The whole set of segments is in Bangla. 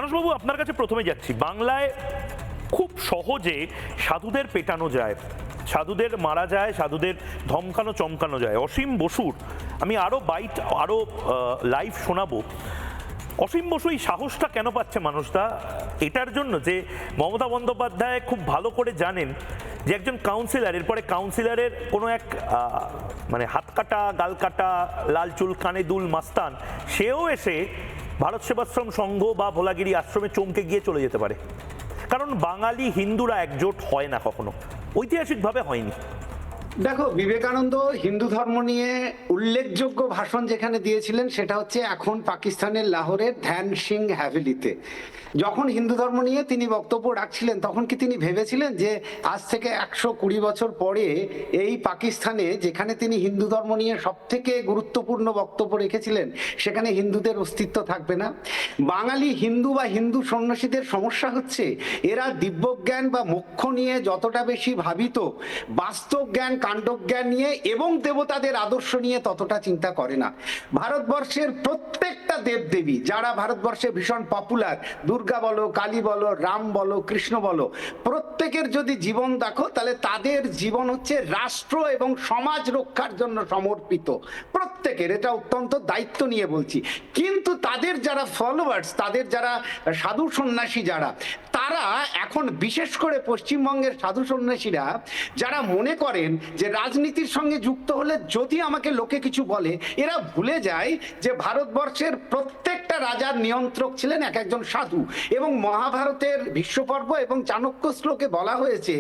মানসবাবু, আপনার কাছে প্রথমে যাচ্ছি। বাংলায় খুব সহজে সাধুদের পেটানো যায়, সাধুদের মারা যায়, সাধুদের ধমকানো চমকানো যায়। অসীম বসুর আমি আরো লাইভ শোনাবো। অসীম বসু এই সাহসটা কেন পাচ্ছে মানুষটা? এটার জন্য যে মমতা বন্দ্যোপাধ্যায় খুব ভালো করে জানেন যে একজন কাউন্সিলর, এরপরে কাউন্সিলরের কোনো এক মানে হাত কাটা, গাল কাটা, লাল চুল কানে দুল মাস্তান, সেও এসে ভারত সেবাশ্রম সংঘ বা ভোলাগিরি আশ্রমে চমকে গিয়ে চলে যেতে পারে। কারণ বাঙালি হিন্দুরা একজোট হয় না, কখনো ঐতিহাসিকভাবে হয়নি। দেখো, বিবেকানন্দ হিন্দু ধর্ম নিয়ে উল্লেখযোগ্য ভাষণ যেখানে দিয়েছিলেন সেটা হচ্ছে এখন পাকিস্তানের লাহোরের ধ্যান সিং হ্যাভেলিতে। যখন হিন্দু ধর্ম নিয়ে তিনি বক্তব্য রাখছিলেন তখন কি তিনি ভেবেছিলেন যে আজ থেকে 120 বছর পরে এই পাকিস্তানে, যেখানে তিনি হিন্দু ধর্ম নিয়ে সব থেকে গুরুত্বপূর্ণ বক্তব্য রেখেছিলেন, সেখানে হিন্দুদের অস্তিত্ব থাকবে না? বাঙালি হিন্দু বা হিন্দু সন্ন্যাসীদের সমস্যা হচ্ছে এরা দিব্যজ্ঞান বা মোক্ষ নিয়ে যতটা বেশি ভাবিত, বাস্তব জ্ঞান, কাণ্ডজ্ঞান নিয়ে এবং দেবতাদের আদর্শ নিয়ে ততটা চিন্তা করে না। ভারতবর্ষের প্রত্যেকটা দেবদেবী যারা ভারতবর্ষে ভীষণ পপুলার, দুর্গা বলো, কালী বলো, রাম বলো, কৃষ্ণ বলো, প্রত্যেকের যদি জীবন দেখো তাহলে তাদের জীবন হচ্ছে রাষ্ট্র এবং সমাজ রক্ষার জন্য সমর্পিত। প্রত্যেকের, এটা অত্যন্ত দায়িত্ব নিয়ে বলছি। কিন্তু তাদের যারা ফলোয়ার্স, তাদের যারা সাধু সন্ন্যাসী যারা, তারা এখন বিশেষ করে পশ্চিমবঙ্গের সাধু সন্ন্যাসীরা যারা মনে করেন যে রাজনীতির সঙ্গে যুক্ত হলে যদি আমাকে লোকে কিছু বলে, এরা ভুলে যায় যে ভারতবর্ষের প্রত্যেকটা রাজার নিয়ন্ত্রক ছিলেন এক একজন সাধু। এবং মহাভারতের ভীষ্মপর্ব এবং চাণক্য শ্লোকে বলা হয়েছে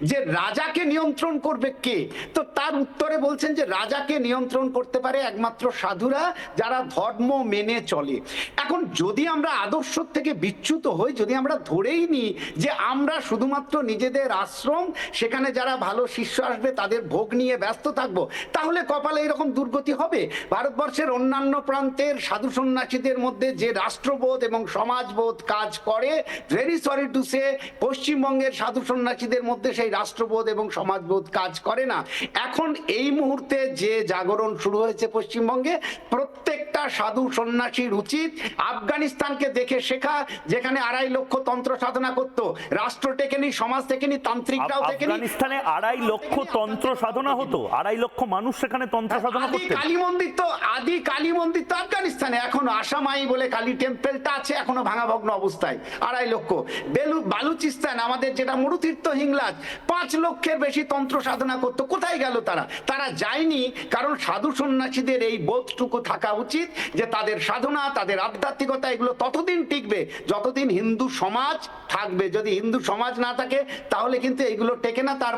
যে রাজাকে নিয়ন্ত্রণ করবে কে? তো তার উত্তরে বলছেন যে রাজাকে নিয়ন্ত্রণ করতে পারে একমাত্র সাধুরা, যারা ধর্ম মেনে চলে। এখন যদি আমরা আদর্শ থেকে বিচ্যুত হই, যদি আমরা ধরেই নিই যে আমরা শুধুমাত্র নিজেদের আশ্রম, সেখানে যারা ভালো শিষ্য আসবে তাদের ভোগ নিয়ে ব্যস্ত থাকবো, তাহলে কপালে এরকম দুর্গতি হবে। ভারতবর্ষের অন্যান্য প্রান্তের সাধু সন্ন্যাসীদের মধ্যে যে রাষ্ট্রবোধ এবং সমাজবোধ কাজ করে, ভেরি সরি টু সে, পশ্চিমবঙ্গের সাধু সন্ন্যাসীদের মধ্যে সেই রাষ্ট্রবোধ এবং সমাজবোধ কাজ করে না। এখন এই মুহূর্তে যে জাগরণ শুরু হয়েছে পশ্চিমবঙ্গে, প্রত্যেকটা সাধু সন্ন্যাসীর উচিত আফগানিস্তানকে দেখে শেখা, যেখানে 2.5 লক্ষ তন্ত্র সাধনা করত, রাষ্ট্র টেকেনি, সমাজ টেকেনি, তান্ত্রিকরাও টেকেনি। আফগানিস্তানে 2.5 লক্ষ তন্ত্র সাধনা হতো, 2.5 লক্ষ মানুষ সেখানে তন্ত্র সাধনা করতেন। আদি কালী মন্দির তো আফগানিস্তানে এখনো, আসামাই বলে কালী টেম্পলটা আছে এখনো ভাঙাভগ্ন অবস্থায়, 2.5 লক্ষ। বালুচিস্তান আমাদের যেটা মরুতীর্থ হিংলাজ, 5 লক্ষের বেশি তন্ত্র সাধনা করতো। কোথায় গেল তারা? তারা যায়নি, কারণ সাধু সন্ন্যাসীদের এই বোধটুকু থাকা উচিত যে তাদের সাধনা, তাদের আধ্যাত্মিকতা, এগুলো ততদিন টিকবে যতদিন হিন্দু সমাজ থাকবে। যদি হিন্দু সমাজ না থাকে তাহলে কিন্তু এগুলো টেকে না। তার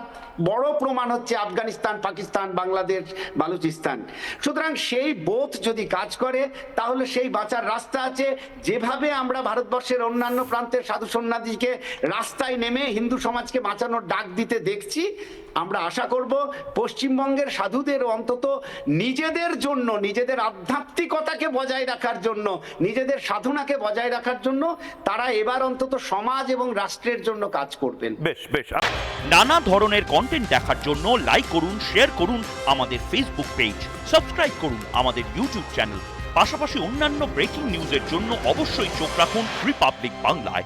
বড় প্রমাণ হচ্ছে আফগানিস্তান, পাকিস্তান, বাংলাদেশ, বালুচিস্তান। সুতরাং সেই বোধ যদি কাজ করে তাহলে সেই বাঁচার রাস্তা আছে। যেভাবে আমরা ভারতবর্ষের অন্যান্য প্রান্তের সাধু সন্ন্যাসীকে রাস্তায় নেমে হিন্দু সমাজকে বাঁচানোর ডাক দিতে দেখছি, আমরা আশা করব পশ্চিমবঙ্গের সাধুদের অন্তত নিজেদের জন্য, নিজেদের আধ্যাত্মিকতাকে বজায় রাখার জন্য, নিজেদের সাধনাকে বজায় রাখার জন্য তারা এবার অন্তত সমাজ এবং রাষ্ট্রের জন্য কাজ করবেন। বেশ বেশ। নানা ধরনের কন্টেন্ট দেখার জন্য লাইক করুন, শেয়ার করুন আমাদের ফেসবুক পেজ, সাবস্ক্রাইব করুন আমাদের ইউটিউব চ্যানেল। পাশাপাশি অন্যান্য ব্রেকিং নিউজের জন্য অবশ্যই চোখ রাখুন রিপাবলিক বাংলায়।